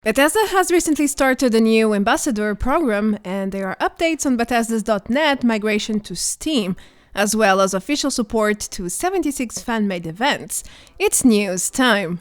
Bethesda has recently started a new Ambassador Program, and there are updates on Bethesda's.net migration to Steam, as well as official support to 76 fan-made events. It's news time!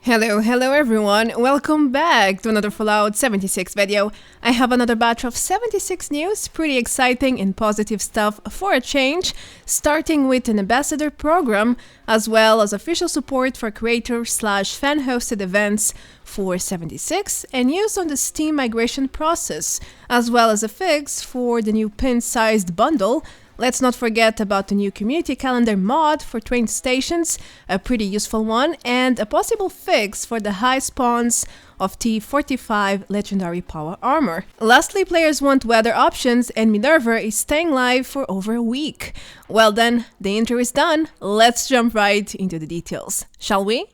Hello everyone, welcome back to another Fallout 76 video. I have another batch of 76 news, pretty exciting and positive stuff for a change, starting with an Ambassador Program, as well as official support for creator/fan-hosted events for 76, and news on the Steam migration process, as well as a fix for the new Pint-Sized bundle. Let's not forget about the new community calendar mod for train stations, a pretty useful one, and a possible fix for the high spawns of T45 legendary power armor. Lastly, players want weather options, and Minerva is staying live for over a week. Well then, the intro is done, let's jump right into the details, shall we?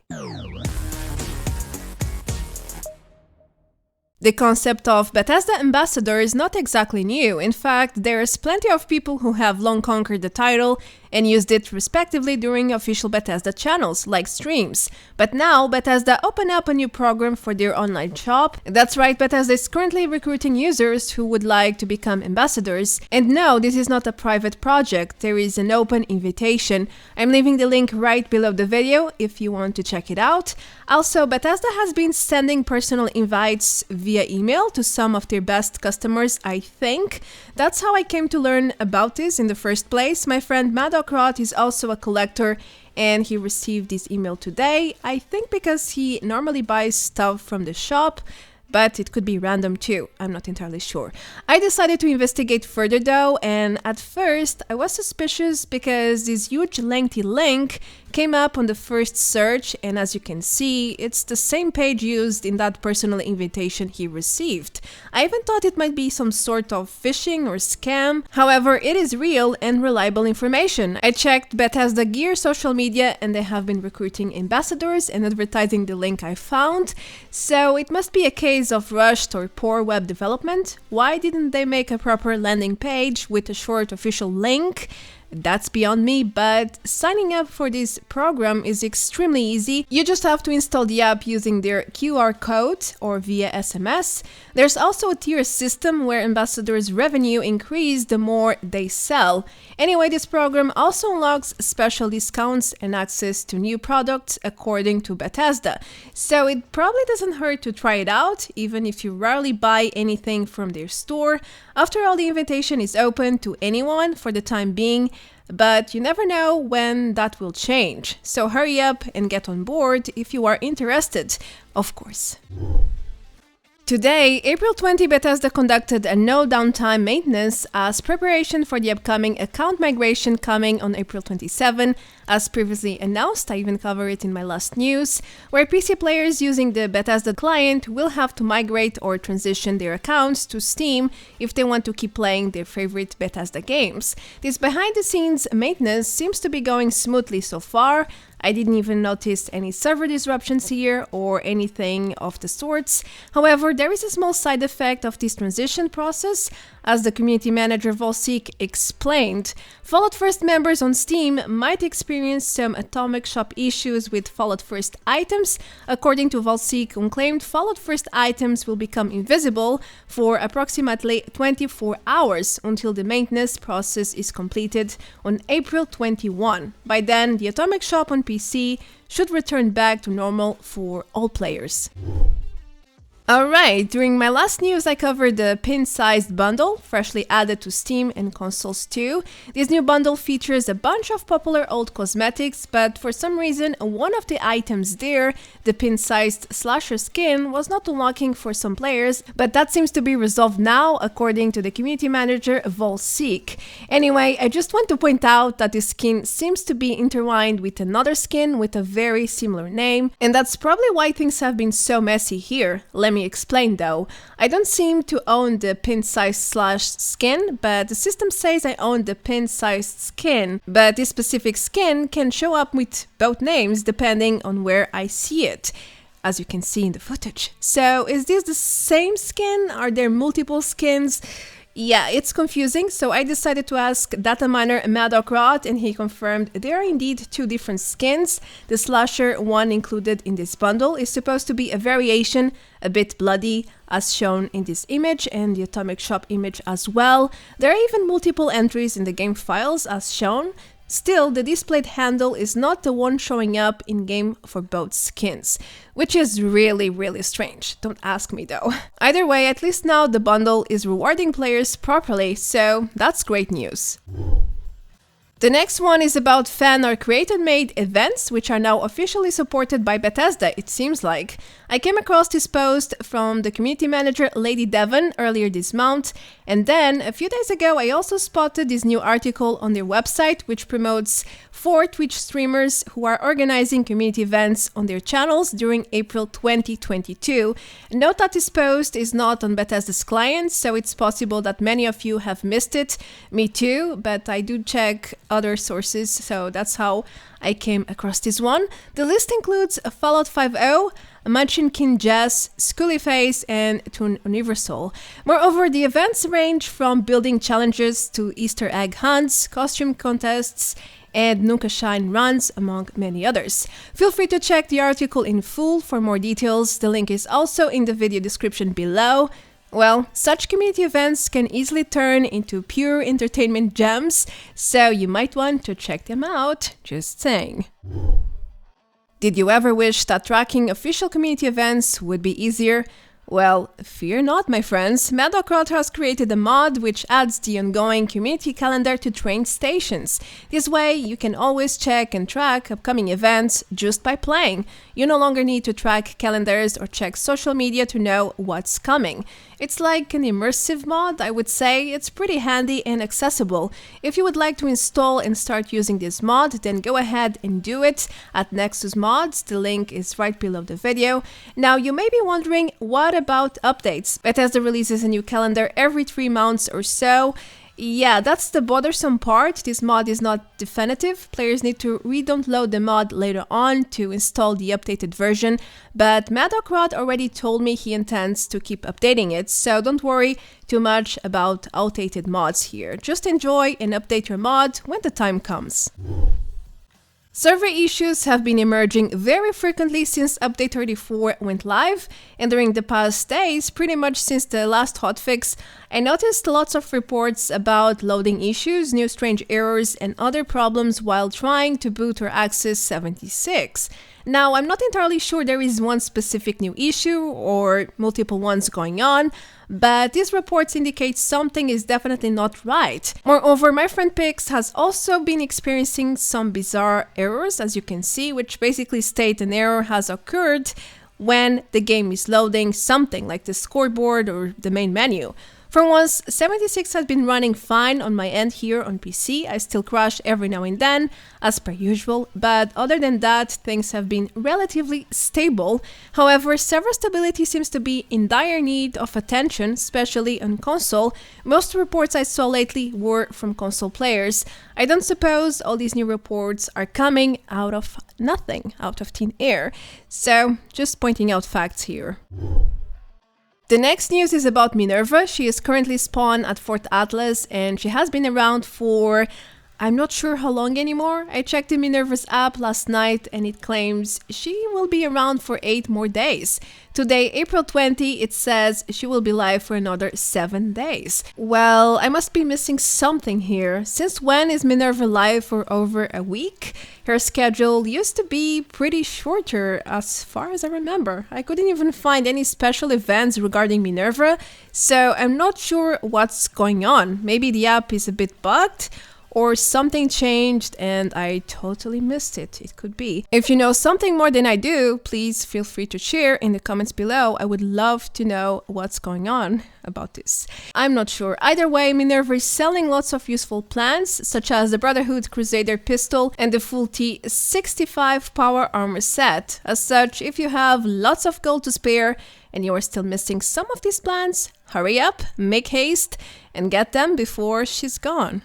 The concept of Bethesda Ambassador is not exactly new. In fact, there's plenty of people who have long conquered the title and used it respectively during official Bethesda channels, like streams. But now, Bethesda opened up a new program for their online shop. That's right, Bethesda is currently recruiting users who would like to become ambassadors. And no, this is not a private project, there is an open invitation. I'm leaving the link right below the video if you want to check it out. Also, Bethesda has been sending personal invites via email to some of their best customers, I think. That's how I came to learn about this in the first place. My friend Madocrot is also a collector, and he received this email today, I think because he normally buys stuff from the shop, but it could be random too, I'm not entirely sure. I decided to investigate further though, and at first I was suspicious because this huge lengthy link came up on the first search, and as you can see, it's the same page used in that personal invitation he received. I even thought it might be some sort of phishing or scam. However, it is real and reliable information. I checked Bethesda Gear social media, and they have been recruiting ambassadors and advertising the link I found, so it must be a case of rushed or poor web development. Why didn't they make a proper landing page with a short official link? That's beyond me, but signing up for this program is extremely easy. You just have to install the app using their QR code or via SMS. There's also a tier system where ambassadors' revenue increase the more they sell. Anyway, this program also unlocks special discounts and access to new products according to Bethesda. So it probably doesn't hurt to try it out, even if you rarely buy anything from their store. After all, the invitation is open to anyone for the time being, but you never know when that will change. So hurry up and get on board if you are interested, of course. Today, April 20, Bethesda conducted a no downtime maintenance as preparation for the upcoming account migration coming on April 27, as previously announced. I even covered it in my last news, where PC players using the Bethesda client will have to migrate or transition their accounts to Steam if they want to keep playing their favorite Bethesda games. This behind-the-scenes maintenance seems to be going smoothly so far. I didn't even notice any server disruptions here or anything of the sorts. However, there is a small side effect of this transition process, as the community manager Volseek explained. Fallout First members on Steam might experience some Atomic Shop issues with Fallout First items. According to Volseek, unclaimed Fallout First items will become invisible for approximately 24 hours until the maintenance process is completed on April 21. By then, the Atomic Shop on PC should return back to normal for all players. Alright, during my last news I covered the Pint-Sized bundle, freshly added to Steam and consoles too. This new bundle features a bunch of popular old cosmetics, but for some reason one of the items there, the Pint-Sized slasher skin, was not unlocking for some players, but that seems to be resolved now according to the community manager Volseek. Anyway, I just want to point out that this skin seems to be intertwined with another skin with a very similar name, and that's probably why things have been so messy here. Let me explain though. I don't seem to own the Pint-Sized slash skin, but the system says I own the Pint-Sized skin, but this specific skin can show up with both names depending on where I see it, as you can see in the footage. So is this the same skin? Are there multiple skins? Yeah, it's confusing, so I decided to ask data miner Madocrot, and he confirmed there are indeed two different skins. The slasher one included in this bundle is supposed to be a variation, a bit bloody, as shown in this image and the Atomic Shop image as well. There are even multiple entries in the game files as shown. Still, the displayed handle is not the one showing up in-game for both skins, which is really strange. Don't ask me though. Either way, at least now the bundle is rewarding players properly, so that's great news. The next one is about fan or creator-made events, which are now officially supported by Bethesda, it seems like. I came across this post from the community manager Lady Devon earlier this month, and then a few days ago I also spotted this new article on their website, which promotes 4 Twitch streamers who are organizing community events on their channels during April 2022. Note that this post is not on Bethesda's client, so it's possible that many of you have missed it. Me too, but I do check other sources, so that's how I came across this one. The list includes Fallout 5.0, Munchin King Jess, Schoolyface, and Toon Universal. Moreover, the events range from building challenges to Easter egg hunts, costume contests, and Nuka Shine runs, among many others. Feel free to check the article in full for more details. The link is also in the video description below. Well, such community events can easily turn into pure entertainment gems, so you might want to check them out, just saying. Did you ever wish that tracking official community events would be easier? Well, fear not, my friends. Madocrot has created a mod which adds the ongoing community calendar to train stations. This way, you can always check and track upcoming events just by playing. You no longer need to track calendars or check social media to know what's coming. It's like an immersive mod, I would say. It's pretty handy and accessible. If you would like to install and start using this mod, then go ahead and do it at Nexus Mods. The link is right below the video. Now, you may be wondering, what about updates? Bethesda releases a new calendar every 3 months or so. Yeah, that's the bothersome part. This mod is not definitive. Players need to re-download the mod later on to install the updated version, but Madocrot already told me he intends to keep updating it, so don't worry too much about outdated mods here. Just enjoy and update your mod when the time comes. Server issues have been emerging very frequently since Update 34 went live, and during the past days, pretty much since the last hotfix, I noticed lots of reports about loading issues, new strange errors, and other problems while trying to boot or access 76. Now, I'm not entirely sure there is one specific new issue or multiple ones going on, but these reports indicate something is definitely not right. Moreover, my friend Pix has also been experiencing some bizarre errors, as you can see, which basically state an error has occurred when the game is loading something like the scoreboard or the main menu. For once, 76 has been running fine on my end here on PC. I still crash every now and then, as per usual, but other than that, things have been relatively stable. However, server stability seems to be in dire need of attention, especially on console. Most reports I saw lately were from console players. I don't suppose all these new reports are coming out of nothing, out of thin air. So, just pointing out facts here. The next news is about Minerva. She is currently spawned at Fort Atlas and she has been around for, I'm not sure how long anymore. I checked the Minerva's app last night and it claims she will be around for 8 more days. Today, April 20, it says she will be live for another 7 days. Well, I must be missing something here. Since when is Minerva live for over a week? Her schedule used to be pretty shorter as far as I remember. I couldn't even find any special events regarding Minerva, so I'm not sure what's going on. Maybe the app is a bit bugged, or something changed and I totally missed it. It could be. If you know something more than I do, please feel free to share in the comments below. I would love to know what's going on about this. I'm not sure. Either way, Minerva is selling lots of useful plans, such as the Brotherhood Crusader pistol and the full T65 power armor set. As such, if you have lots of gold to spare and you are still missing some of these plans, hurry up, make haste, and get them before she's gone.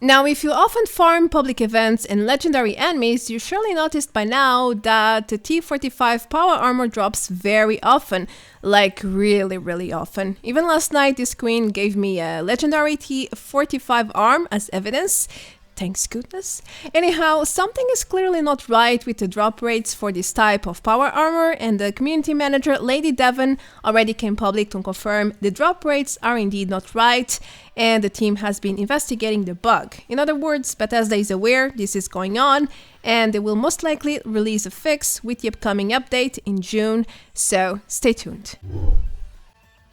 Now, if you often farm public events and legendary enemies, you surely noticed by now that the T45 power armor drops very often, like really often. Even last night this queen gave me a legendary T45 arm as evidence. Thanks goodness. Anyhow, something is clearly not right with the drop rates for this type of power armor, and the community manager Lady Devon already came public to confirm the drop rates are indeed not right, and the team has been investigating the bug. In other words, Bethesda is aware this is going on, and they will most likely release a fix with the upcoming update in June, so stay tuned.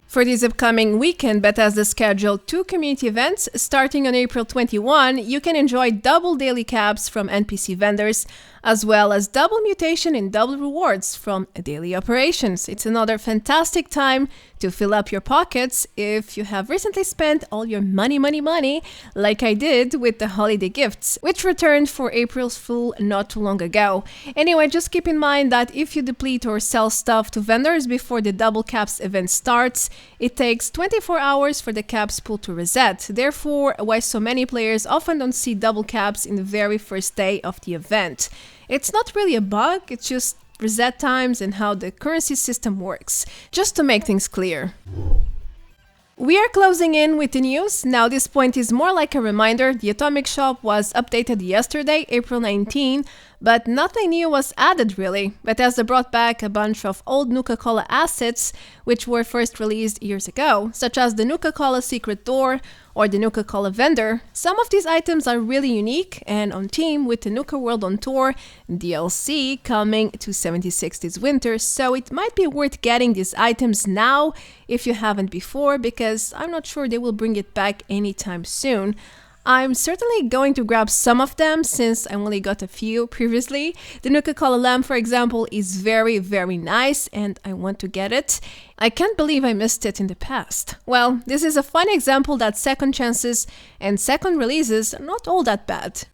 For this upcoming weekend, Bethesda scheduled 2 community events. Starting on April 21, you can enjoy double daily caps from NPC vendors, as well as double mutation and double rewards from daily operations. It's another fantastic time to fill up your pockets if you have recently spent all your money, like I did with the holiday gifts, which returned for April's Fool not too long ago. Anyway, just keep in mind that if you deplete or sell stuff to vendors before the double caps event starts, it takes 24 hours for the caps pool to reset. Therefore, why so many players often don't see double caps in the very first day of the event. It's not really a bug, it's just reset times and how the currency system works, just to make things clear. We are closing in with the news. Now this point is more like a reminder. The Atomic Shop was updated yesterday, April 19, but nothing new was added really. Bethesda brought back a bunch of old Nuka-Cola assets which were first released years ago, such as the Nuka-Cola Secret Door or the Nuka-Cola Vendor. Some of these items are really unique and on theme with the Nuka World on Tour DLC coming to 76 this winter, so it might be worth getting these items now if you haven't before, because I'm not sure they will bring it back anytime soon. I'm certainly going to grab some of them since I only got a few previously. The Nuka-Cola lamp, for example, is very nice and I want to get it. I can't believe I missed it in the past. Well, this is a fun example that second chances and second releases are not all that bad.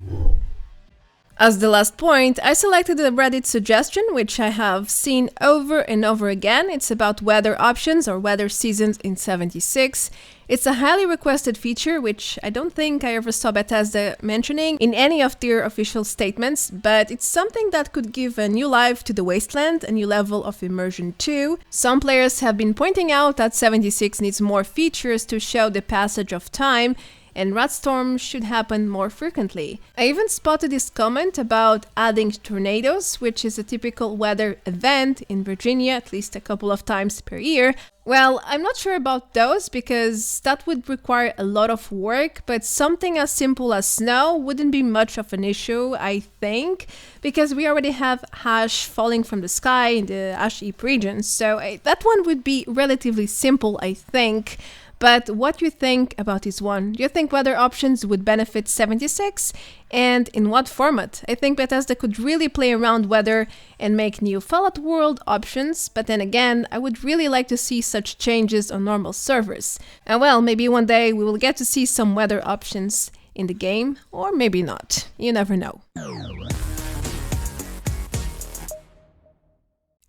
As the last point, I selected a Reddit suggestion, which I have seen over and over again. It's about weather options or weather seasons in 76. It's a highly requested feature, which I don't think I ever saw Bethesda mentioning in any of their official statements, but it's something that could give a new life to the Wasteland, a new level of immersion too. Some players have been pointing out that 76 needs more features to show the passage of time, and ratstorms should happen more frequently. I even spotted this comment about adding tornadoes, which is a typical weather event in Virginia at least a couple of times per year. Well, I'm not sure about those because that would require a lot of work, but something as simple as snow wouldn't be much of an issue, I think, because we already have ash falling from the sky in the ash-heap region, so that one would be relatively simple, I think. But what do you think about this one? Do you think weather options would benefit 76? And in what format? I think Bethesda could really play around weather and make new Fallout World options, but then again, I would really like to see such changes on normal servers. And well, maybe one day we will get to see some weather options in the game, or maybe not. You never know.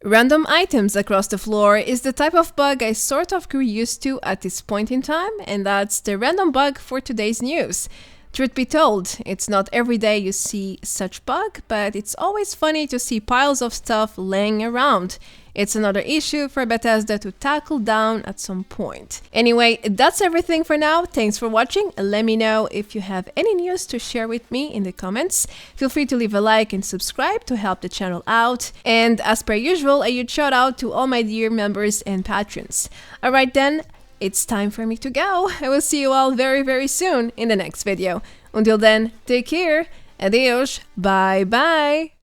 Random items across the floor is the type of bug I sort of grew used to at this point in time, and that's the random bug for today's news. Truth be told, it's not every day you see such bug, but it's always funny to see piles of stuff laying around. It's another issue for Bethesda to tackle down at some point. Anyway, that's everything for now. Thanks for watching. Let me know if you have any news to share with me in the comments. Feel free to leave a like and subscribe to help the channel out. And as per usual, a huge shout out to all my dear members and patrons. Alright then, it's time for me to go. I will see you all very soon in the next video. Until then, take care. Adios. Bye bye.